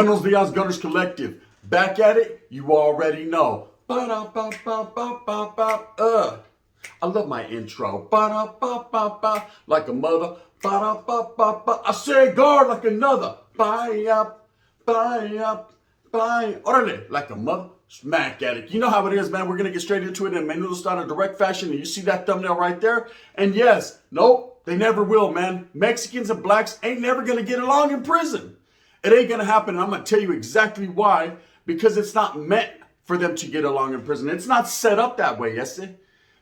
Buenos Dias Gunners Collective. Back at it, you already know. Ba-da-ba-ba-ba-ba-ba. I love my intro. Ba-da-ba-ba-ba. Like a mother. Ba-da-ba-ba-ba. I say guard like another. Buy up, buy up, buy. Orale, like a mother. Smack at it. You know how it is, man. We're going to get straight into it in Menudo style, direct fashion. And you see that thumbnail right there? And yes, nope, they never will, man. Mexicans and blacks ain't never going to get along in prison. It ain't going to happen. And I'm going to tell you exactly why. Because it's not meant for them to get along in prison. It's not set up that way, yes?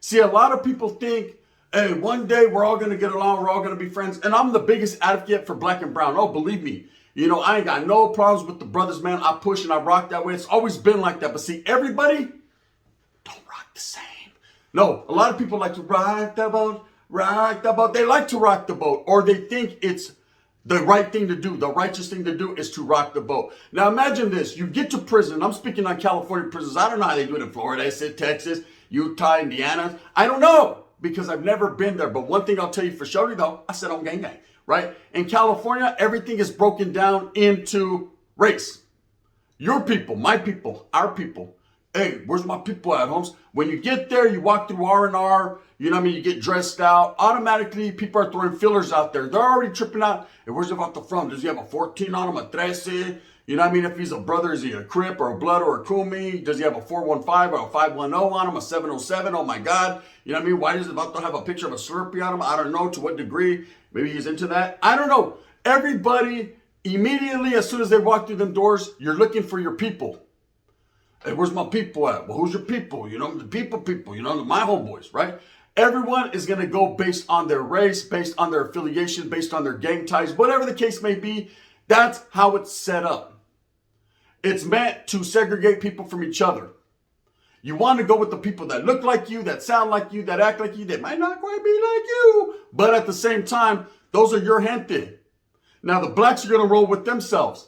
See, a lot of people think, hey, one day we're all going to get along. We're all going to be friends. And I'm the biggest advocate for black and brown. Oh, believe me. You know, I ain't got no problems with the brothers, man. I push and I rock that way. It's always been like that. But see, everybody don't rock the same. No, a lot of people like to rock the boat, rock the boat. They like to rock the boat, or they think it's the right thing to do. The righteous thing to do is to rock the boat. Now imagine this. You get to prison. I'm speaking on California prisons. I don't know how they do it in Florida. I said Texas, Utah, Indiana. I don't know because I've never been there. But one thing I'll tell you for sure, though, I said on gang gang, right? In California, everything is broken down into race. Your people, my people, our people. Hey, where's my people at, Holmes? When you get there, you walk through R&R, you know what I mean? You get dressed out. Automatically, people are throwing fillers out there. They're already tripping out. Hey, where's the vato from? Does he have a 14 on him, a 13? You know what I mean? If he's a brother, is he a Crip or a Blood or a Kumi? Does he have a 415 or a 510 on him, a 707? Oh my God. You know what I mean? Why does the vato have a picture of a Slurpee on him? I don't know. To what degree? Maybe he's into that. I don't know. Everybody, immediately, as soon as they walk through them doors, you're looking for your people. Hey, where's my people at? Well, who's your people? You know, the people, you know, my homeboys, right? Everyone is going to go based on their race, based on their affiliation, based on their gang ties, whatever the case may be. That's how it's set up. It's meant to segregate people from each other. You want to go with the people that look like you, that sound like you, that act like you, that might not quite be like you. But at the same time, those are your gente. Now, the blacks are going to roll with themselves.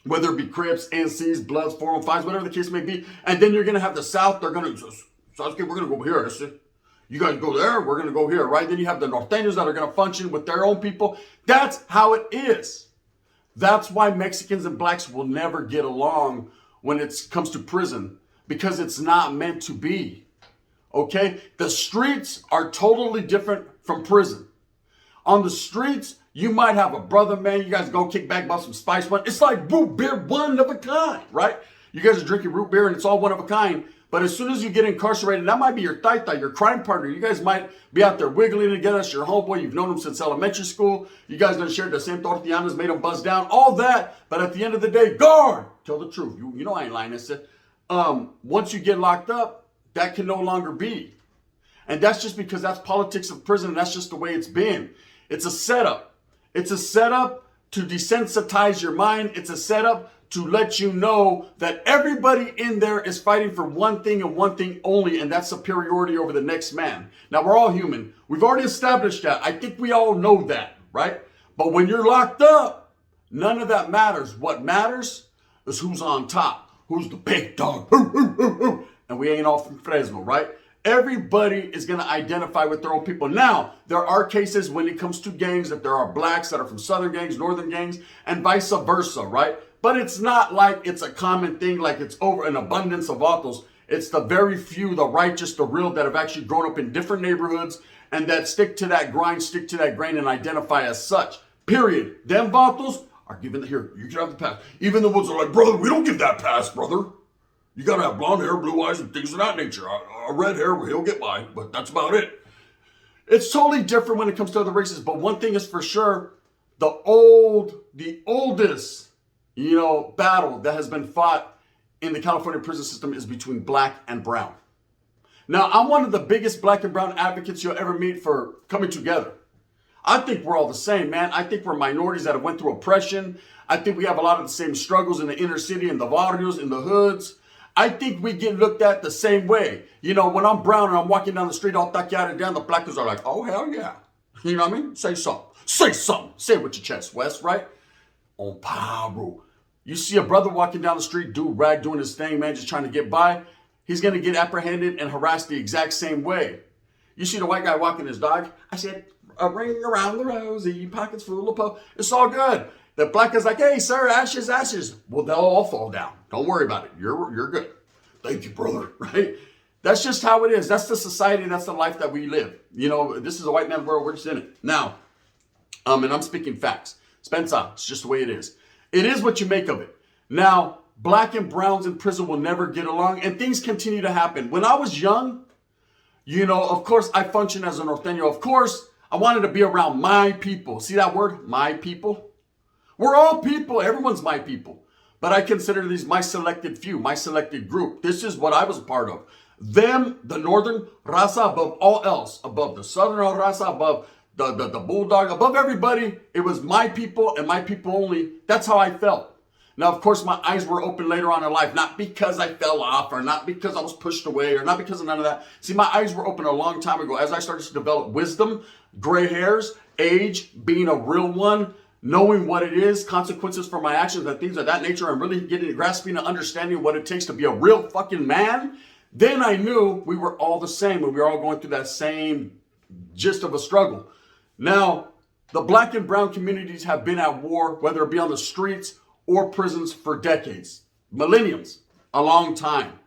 Whether it be Crips, NCs, Bloods, 415s, whatever the case may be. And then you're going to have the South. They're going to, Sasuke, we're going to go here. You guys go there, we're going to go here, right? Then you have the Norteños that are going to function with their own people. That's how it is. That's why Mexicans and blacks will never get along when it comes to prison. Because it's not meant to be. Okay? The streets are totally different from prison. On the streets, you might have a brother, man. You guys go kick back, bust some spice one. It's like root beer, one of a kind, right? You guys are drinking root beer and it's all one of a kind. But as soon as you get incarcerated, that might be your taita, your crime partner. You guys might be out there wiggling together. It's your homeboy. You've known him since elementary school. You guys done shared the same tortillanas, made him buzz down, all that. But at the end of the day, guard, tell the truth. You know I ain't lying. I said, once you get locked up, that can no longer be. And that's just because that's politics of prison. And that's just the way it's been. It's a setup. It's a setup to desensitize your mind. It's a setup to let you know that everybody in there is fighting for one thing and one thing only, and that's superiority over the next man. Now, we're all human. We've already established that. I think we all know that, right? But when you're locked up, none of that matters. What matters is who's on top, who's the big dog. And we ain't all from Fresno, right? Everybody is going to identify with their own people. Now, there are cases when it comes to gangs that there are blacks that are from southern gangs, northern gangs, and vice versa, right? But it's not like it's a common thing, like it's over an abundance of vatos. It's the very few, the righteous, the real, that have actually grown up in different neighborhoods and that stick to that grind, stick to that grain, and identify as such. Period. Them vatos are given here. You can have the pass. Even the ones that are like, brother, we don't give that pass, brother. You got to have blonde hair, blue eyes, and things of that nature. A red hair, he'll get by, but that's about it. It's totally different when it comes to other races. But one thing is for sure, the oldest, battle that has been fought in the California prison system is between black and brown. Now, I'm one of the biggest black and brown advocates you'll ever meet for coming together. I think we're all the same, man. I think we're minorities that have went through oppression. I think we have a lot of the same struggles in the inner city, in the barrios, in the hoods. I think we get looked at the same way. You know, when I'm brown and I'm walking down the street all taqueada down, the blackers are like, oh, hell yeah. You know what I mean? Say something. Say something. Say it with your chest, Wes, right? On Pablo. You see a brother walking down the street, dude, rag doing his thing, man, just trying to get by. He's going to get apprehended and harassed the exact same way. You see the white guy walking his dog? I said, a ring around the rosy, pockets full of po. It's all good. The black is like, hey, sir, ashes, ashes. Well, they'll all fall down. Don't worry about it. You're good. Thank you, brother. Right? That's just how it is. That's the society. That's the life that we live. You know, this is a white man world. We're just in it. Now, and I'm speaking facts. Spencer, it's just the way it is. It is what you make of it. Now, black and browns in prison will never get along, and things continue to happen. When I was young, you know, of course, I functioned as a norteño. Of course, I wanted to be around my people. See that word? My people? We're all people. Everyone's my people. But I consider these my selected few, my selected group. This is what I was a part of. Them, the northern raza above all else, above the southern raza, above the bulldog, above everybody. It was my people and my people only. That's how I felt. Now, of course, my eyes were open later on in life, not because I fell off or not because I was pushed away or not because of none of that. See, my eyes were open a long time ago as I started to develop wisdom, gray hairs, age, being a real one, knowing what it is, consequences for my actions and things of that nature, and really getting grasping and understanding what it takes to be a real fucking man. Then I knew we were all the same and we were all going through that same gist of a struggle. Now, the black and brown communities have been at war, whether it be on the streets or prisons, for decades, millenniums, a long time.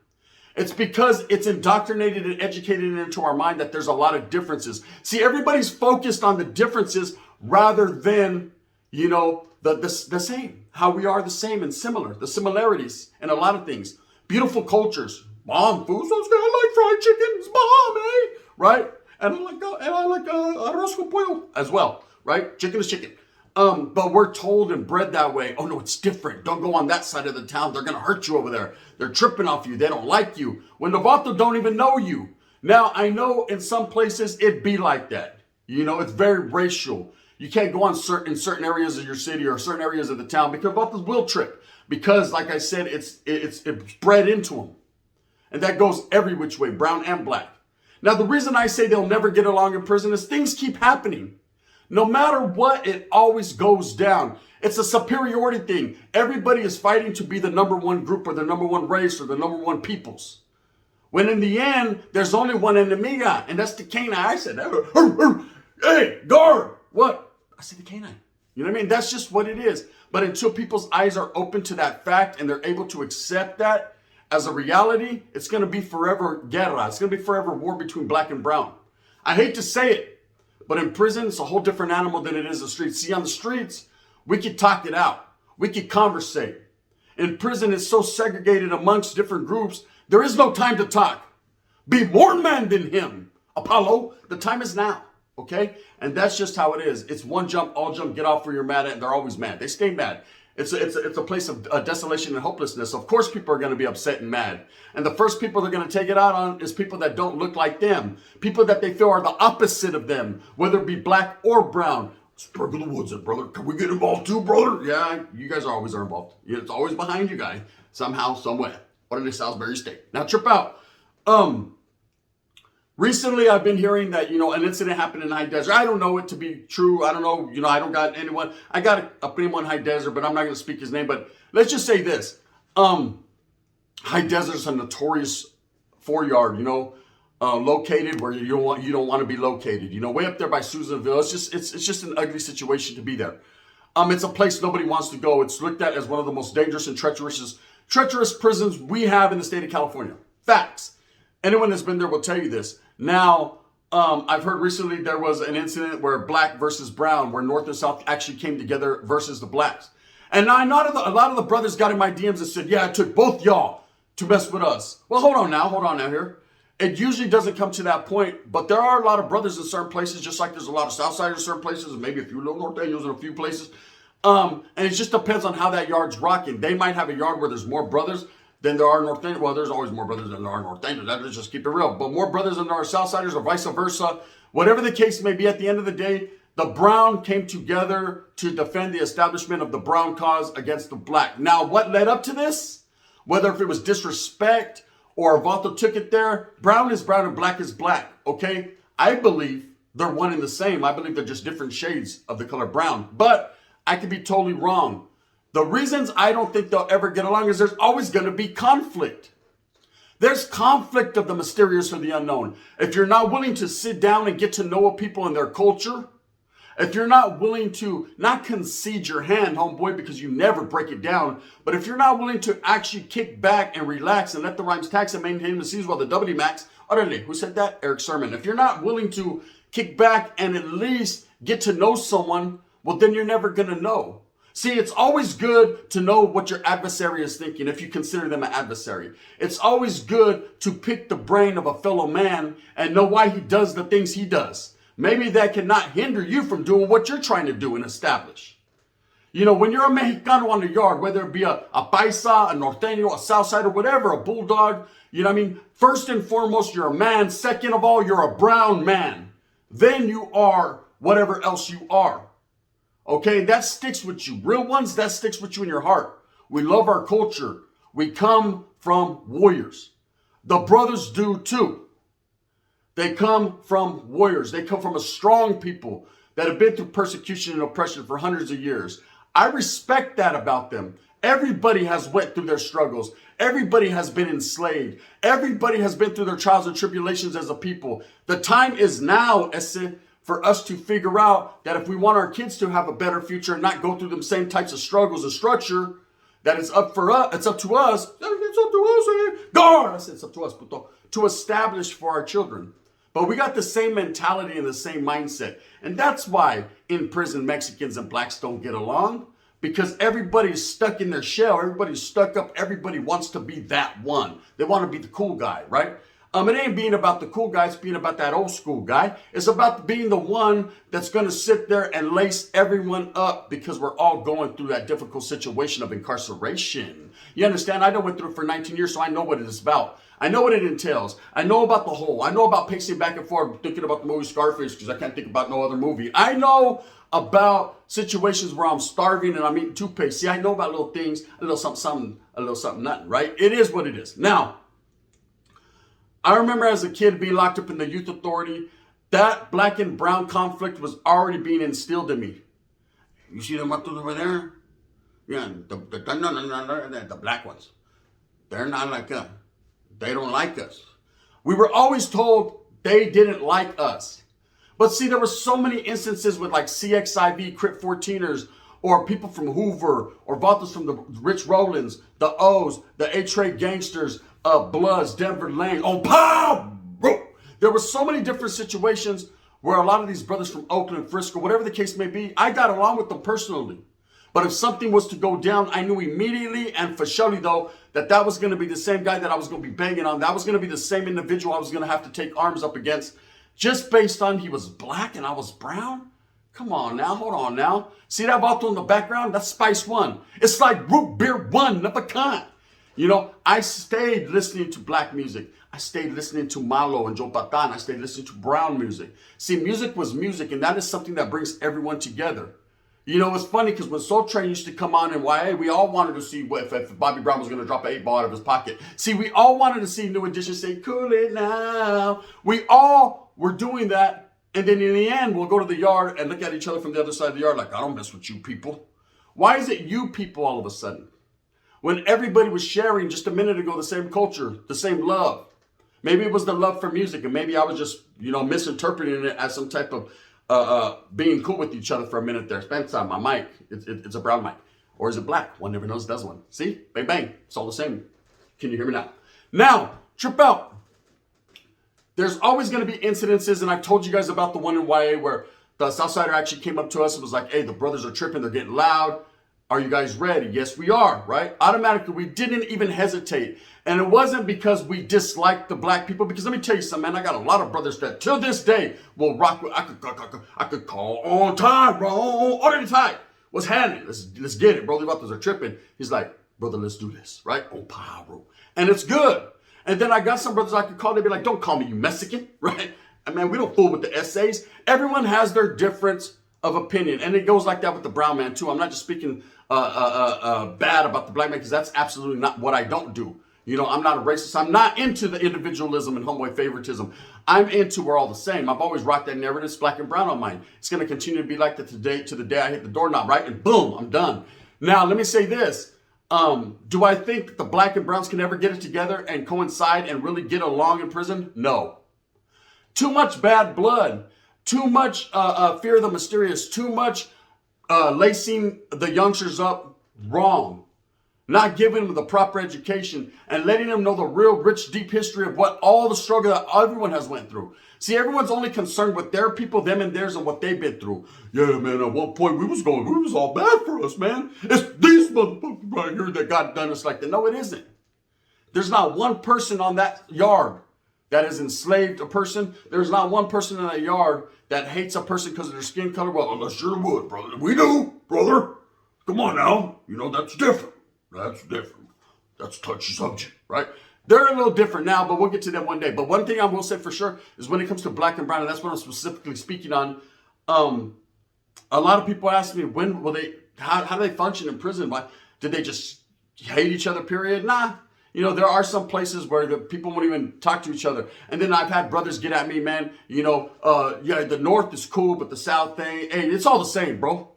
It's because it's indoctrinated and educated into our mind that there's a lot of differences. See, everybody's focused on the differences rather than, you know, the same, how we are the same and similar, the similarities in a lot of things. Beautiful cultures. Mom, food so good. I like fried chicken. It's mom, eh? Right? And I like arroz con pollo as well, right? Chicken is chicken. But we're told and bred that way. Oh no, it's different. Don't go on that side of the town. They're gonna hurt you over there. They're tripping off you. They don't like you. When the vato don't even know you. Now I know in some places it be like that. You know, it's very racial. You can't go on in certain areas of your city or certain areas of the town because vatos will trip. Because, like I said, it's bred into them. And that goes every which way, brown and black. Now, the reason I say they'll never get along in prison is things keep happening. No matter what, it always goes down. It's a superiority thing. Everybody is fighting to be the number one group or the number one race or the number one peoples. When in the end, there's only one enemiga, and that's the canine. I said, hey, guard, what? I said the canine. You know what I mean? That's just what it is. But until people's eyes are open to that fact and they're able to accept that as a reality, it's going to be forever guerra. It's going to be forever war between black and brown. I hate to say it, but in prison, it's a whole different animal than it is the streets. See, on the streets, we could talk it out. We could conversate. In prison, it's so segregated amongst different groups, there is no time to talk. Be more man than him. Apollo, the time is now. Okay? And that's just how it is. It's one jump, all jump, get off where you're mad at, and they're always mad. They stay mad. It's a place of desolation and hopelessness. Of course, people are going to be upset and mad. And the first people they're going to take it out on is people that don't look like them. People that they feel are the opposite of them, whether it be black or brown. Sprinkle the woods, brother. Can we get involved too, brother? Yeah, you guys always are involved. It's always behind you guys, somehow, somewhere. What in the Salisbury State? Now, trip out. Recently, I've been hearing that, you know, an incident happened in High Desert. I don't know it to be true. I don't know. You know, I don't got anyone. I got a primo in High Desert, but I'm not going to speak his name. But let's just say this. High Desert is a notorious 4-yard, you know, located where you don't want to be located. You know, way up there by Susanville. It's just an ugly situation to be there. It's a place nobody wants to go. It's looked at as one of the most dangerous and treacherous prisons we have in the state of California. Facts. Anyone that's been there will tell you this. Now, I've heard recently there was an incident where black versus brown, where North and South actually came together versus the blacks. And now a lot of the brothers got in my DMs and said, yeah, it took both y'all to mess with us. Well, hold on now here. It usually doesn't come to that point, but there are a lot of brothers in certain places, just like there's a lot of Southsiders in certain places, and maybe a few little Norteños in a few places. And it just depends on how that yard's rocking. They might have a yard where there's more brothers than there are Norteños. Well, there's always more brothers than there are Norteños. Let's just keep it real. But more brothers than there are Southsiders or vice versa. Whatever the case may be, at the end of the day, the brown came together to defend the establishment of the brown cause against the black. Now, what led up to this? Whether if it was disrespect or Vato took it there, brown is brown and black is black, okay? I believe they're one and the same. I believe they're just different shades of the color brown. But I could be totally wrong. The reasons I don't think they'll ever get along is there's always going to be conflict. There's conflict of the mysterious or the unknown. If you're not willing to sit down and get to know people and their culture If you're not willing to not concede your hand, homeboy, because you never break it down, but if you're not willing to actually kick back and relax and let the rhymes tax and maintain the seas while the WD max, orale, who said that? Eric Sermon. If you're not willing to kick back and at least get to know someone, well, then you're never going to know. See, it's always good to know what your adversary is thinking if you consider them an adversary. It's always good to pick the brain of a fellow man and know why he does the things he does. Maybe that cannot hinder you from doing what you're trying to do and establish. You know, when you're a Mexicano on the yard, whether it be a paisa, a norteño, a southsider, whatever, a bulldog, you know what I mean? First and foremost, you're a man. Second of all, you're a brown man. Then you are whatever else you are. Okay, that sticks with you. Real ones, that sticks with you in your heart. We love our culture. We come from warriors. The brothers do too. They come from warriors. They come from a strong people that have been through persecution and oppression for hundreds of years. I respect that about them. Everybody has went through their struggles. Everybody has been enslaved. Everybody has been through their trials and tribulations as a people. The time is now, for us to figure out that if we want our kids to have a better future and not go through the same types of struggles and structure, that it's up for us. It's up to us. It's up to us. God, I said it's up to us, puto, to establish for our children. But we got the same mentality and the same mindset. And that's why in prison, Mexicans and blacks don't get along. Because everybody's stuck in their shell. Everybody's stuck up. Everybody wants to be that one. They want to be the cool guy, right? It ain't being about the cool guy. It's being about that old school guy. It's about being the one that's going to sit there and lace everyone up because we're all going through that difficult situation of incarceration. You understand? I went through it for 19 years, so I know what it is about. I know what it entails. I know about the whole. I know about pacing back and forth, thinking about the movie Scarface because I can't think about no other movie. I know about situations where I'm starving and I'm eating toothpaste. See, I know about little things, a little something, a little something, nothing, right? It is what it is. Now, I remember as a kid being locked up in the youth authority, that black and brown conflict was already being instilled in me. You see them up over there? Yeah, the black ones. They're not like us. They don't like us. We were always told they didn't like us. But see, there were so many instances with like CXIV, Crip 14ers, or people from Hoover, or Vatos from the Rich Rollins, the O's, the A-Trade Gangsters, Bloods, Denver Lane, bro. There were so many different situations where a lot of these brothers from Oakland, Frisco, whatever the case may be, I got along with them personally. But if something was to go down, I knew immediately and for surely though, that was going to be the same guy that I was going to be banging on. That was going to be the same individual I was going to have to take arms up against just based on he was black and I was brown. Come on now, hold on now. See that vato in the background? That's Spice One. It's like root beer one of a kind. You know, I stayed listening to black music. I stayed listening to Malo and Joe Patan. I stayed listening to brown music. See, music was music, and that is something that brings everyone together. You know, it's funny because when Soul Train used to come on in YA, we all wanted to see if Bobby Brown was going to drop an 8-ball out of his pocket. See, we all wanted to see New Edition say, cool it now. We all were doing that. And then in the end, we'll go to the yard and look at each other from the other side of the yard like, I don't mess with you people. Why is it you people all of a sudden? When everybody was sharing just a minute ago the same culture, the same love. Maybe it was the love for music, and maybe I was just, misinterpreting it as some type of being cool with each other for a minute there. Spencer, my mic, it's a brown mic. Or is it black? One never knows, does one. See? Bang, bang. It's all the same. Can you hear me now? Now, trip out. There's always going to be incidences, and I've told you guys about the one in YA where the Southsider actually came up to us and was like, hey, the brothers are tripping. They're getting loud. Are you guys ready? Yes, we are, right? Automatically, we didn't even hesitate. And it wasn't because we disliked the black people, because let me tell you something, man, I got a lot of brothers that till this day will rock with, I could call on time, bro, order the time. What's happening? Let's get it, bro. The brothers are tripping. He's like, brother, let's do this, right? On power. And it's good. And then I got some brothers I could call, they'd be like, don't call me you Mexican, right? And man, we don't fool with the essays. Everyone has their difference of opinion. And it goes like that with the brown man too. I'm not just speaking bad about the black man, because that's absolutely not what I don't do. You know, I'm not a racist. I'm not into the individualism and homeboy favoritism. I'm into we're all the same. I've always rocked that narrative. It's black and brown on mine. It's going to continue to be like that today to the day I hit the doorknob, right? And boom, I'm done. Now, let me say this. Do I think the black and browns can ever get it together and coincide and really get along in prison? No. Too much bad blood. Too much fear of the mysterious. Too much lacing the youngsters up wrong. Not giving them the proper education and letting them know the real rich, deep history of what all the struggle that everyone has went through. See, everyone's only concerned with their people, them and theirs, and what they've been through. Yeah, man, at one point we was all bad for us, man. It's these motherfuckers right here that got done us like that. No, it isn't. There's not one person on that yard that has enslaved a person. There's not one person in that yard that hates a person because of their skin color. Well, unless you're wood, brother. We do, brother. Come on now. You know, that's different. That's different. That's a touchy subject, right? They're a little different now, but we'll get to that one day. But one thing I will say for sure is when it comes to black and brown, and that's what I'm specifically speaking on, a lot of people ask me, when will they, how do they function in prison? Why, did they just hate each other, period? Nah. You know, there are some places where the people won't even talk to each other. And then I've had brothers get at me, man, you know, yeah, the North is cool, but the South thing, hey, it's all the same, bro.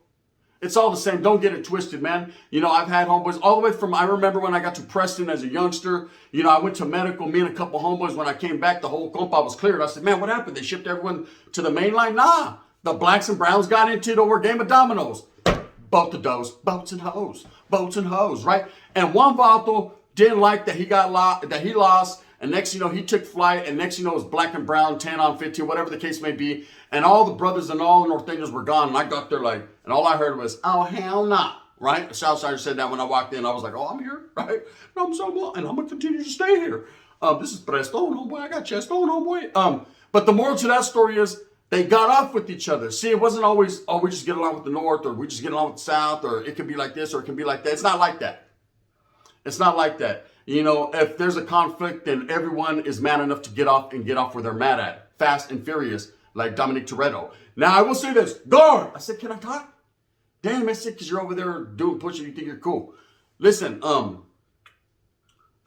It's all the same. Don't get it twisted, man. You know, I've had homeboys all the way from, I remember when I got to Preston as a youngster, you know, I went to medical, me and a couple homeboys, when I came back, the whole compound was cleared. I said, man, what happened? They shipped everyone to the main line? Nah, the blacks and browns got into it over a game of dominoes. Both of those, boats and hoes, right? And one vato didn't like that he got that he lost, and next you know he took flight, and next you know it was black and brown, 10 on 15, whatever the case may be, and all the brothers and all the Norteños were gone, and I got there like, and all I heard was, oh hell nah, right? The Southsider said that when I walked in. I was like, oh, I'm here, right? And I'm gonna continue to stay here. This is Presto, homeboy. I got Chesto, homeboy. But the moral to that story is they got off with each other. See, it wasn't always, oh, we just get along with the North, or we just get along with the South, or it can be like this, or it can be like that. It's not like that. It's not like that. You know, if there's a conflict, then everyone is man enough to get off where they're mad at. Fast and furious, like Dominic Toretto. Now, I will say this. Guard! I said, can I talk? Damn, I said, because you're over there doing push and you think you're cool. Listen,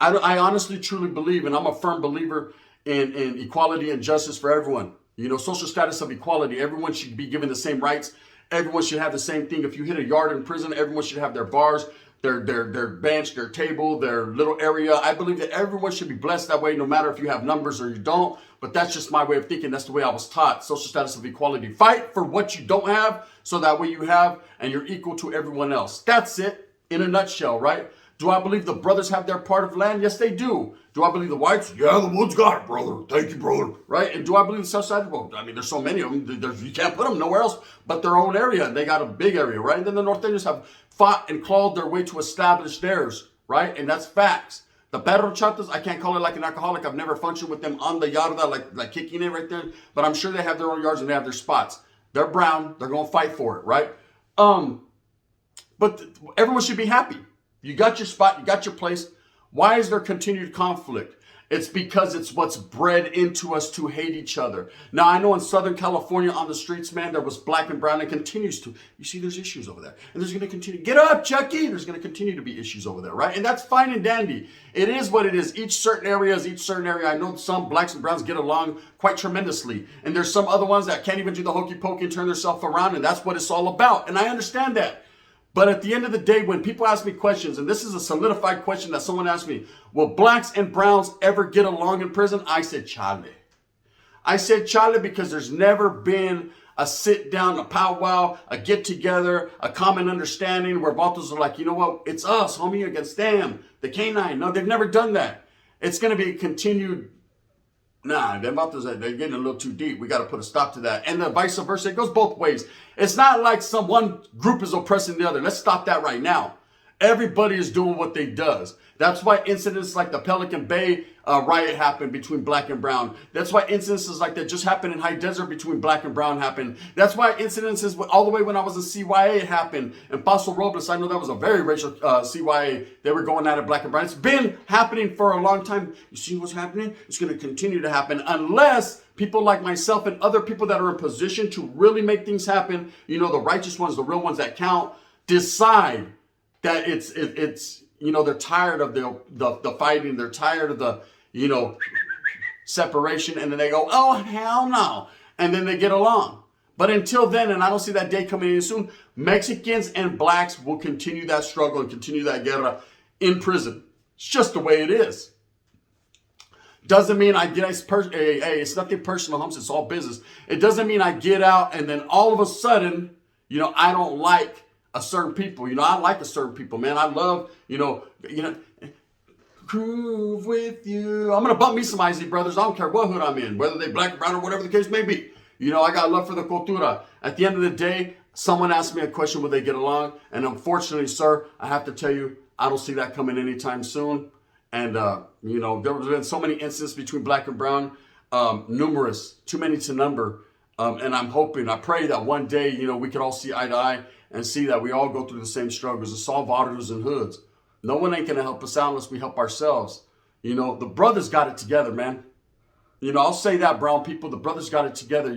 I honestly, truly believe, and I'm a firm believer in equality and justice for everyone. You know, social status of equality. Everyone should be given the same rights. Everyone should have the same thing. If you hit a yard in prison, everyone should have their bars, their bench, their table, their little area. I believe that everyone should be blessed that way, no matter if you have numbers or you don't. But that's just my way of thinking. That's the way I was taught. Social status of equality. Fight for what you don't have, so that way you have, and you're equal to everyone else. That's it in a nutshell, right? Do I believe the brothers have their part of land? Yes, they do. Do I believe the whites? Yeah, the woods got it, brother. Thank you, brother. Right? And do I believe the south side? Well, I mean, there's so many of them. You can't put them nowhere else but their own area. They got a big area, right? And then the Norteños have fought and clawed their way to establish theirs, right? And that's facts. The Perro Chatas, I can't call it like an alcoholic. I've never functioned with them on the yarda, like kicking it right there. But I'm sure they have their own yards and they have their spots. They're brown. They're going to fight for it, right? But everyone should be happy. You got your spot. You got your place. Why is there continued conflict? It's because it's what's bred into us to hate each other. Now, I know in Southern California on the streets, man, there was black and brown and continues to. You see, there's issues over there. And there's going to continue. Get up, Chucky. There's going to continue to be issues over there, right? And that's fine and dandy. It is what it is. Each certain area is each certain area. I know some blacks and browns get along quite tremendously. And there's some other ones that can't even do the hokey pokey and turn themselves around. And that's what it's all about. And I understand that. But at the end of the day, when people ask me questions, and this is a solidified question that someone asked me, will blacks and browns ever get along in prison? I said, Charlie. I said, Charlie, because there's never been a sit down, a powwow, a get together, a common understanding where vatos are like, you know what, it's us, homie, against them, the canine. No, they've never done that. It's going to be continued. Nah, they're getting a little too deep. We got to put a stop to that. And the vice versa, it goes both ways. It's not like some one group is oppressing the other. Let's stop that right now. Everybody is doing what they does. That's why incidents like the Pelican Bay riot happened between black and brown. That's why incidences like that just happened in High Desert between black and brown happened. That's why incidences all the way when I was in CYA happened. And Paso Robles, I know that was a very racial CYA. They were going at it black and brown. It's been happening for a long time. You see what's happening? It's going to continue to happen unless people like myself and other people that are in position to really make things happen, you know, the righteous ones, the real ones that count, decide that it's you know, they're tired of the fighting. They're tired of the, you know, separation. And then they go, oh, hell no. And then they get along. But until then, and I don't see that day coming in soon, Mexicans and blacks will continue that struggle and continue that guerra in prison. It's just the way it is. Doesn't mean I get, hey, it's nothing personal, Humps. It's all business. It doesn't mean I get out and then all of a sudden, I don't like a certain people. I like a certain people, man. I love, groove with you. I'm going to bump me some Isley Brothers. I don't care what hood I'm in, whether they black, brown, or whatever the case may be. I got love for the cultura. At the end of the day, someone asked me a question, will they get along? And unfortunately, sir, I have to tell you, I don't see that coming anytime soon. And, there's been so many incidents between black and brown, numerous, too many to number. And I'm hoping, I pray that one day, we could all see eye to eye and see that we all go through the same struggles and solve autos and hoods. No one ain't going to help us out unless we help ourselves. The brothers got it together, man. I'll say that, brown people, the brothers got it together.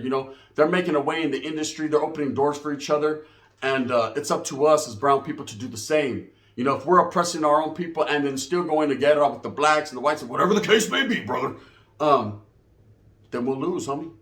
They're making a way in the industry. They're opening doors for each other. And it's up to us as brown people to do the same. If we're oppressing our own people and then still going together with the blacks and the whites and whatever the case may be, brother, then we'll lose, homie.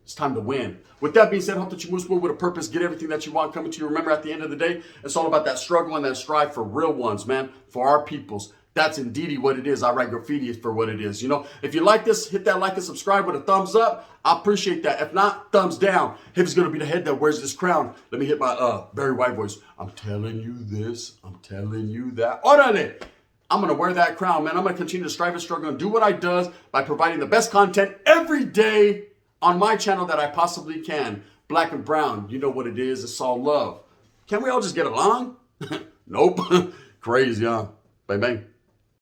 It's time to win. With that being said, hope that you move forward with a purpose, get everything that you want coming to you. Remember, at the end of the day, it's all about that struggle and that strive for real ones, man, for our peoples. That's indeed what it is. I write graffiti for what it is. If you like this, hit that like and subscribe with a thumbs up. I appreciate that. If not, thumbs down. If it's going to be the head that wears this crown, let me hit my very white voice. I'm telling you this. I'm telling you that. Orale. I'm going to wear that crown, man. I'm going to continue to strive and struggle and do what I does by providing the best content every day on my channel that I possibly can. Black and brown, you know what it is. It's all love. Can't we all just get along? Nope. Crazy, huh? Bang, bang.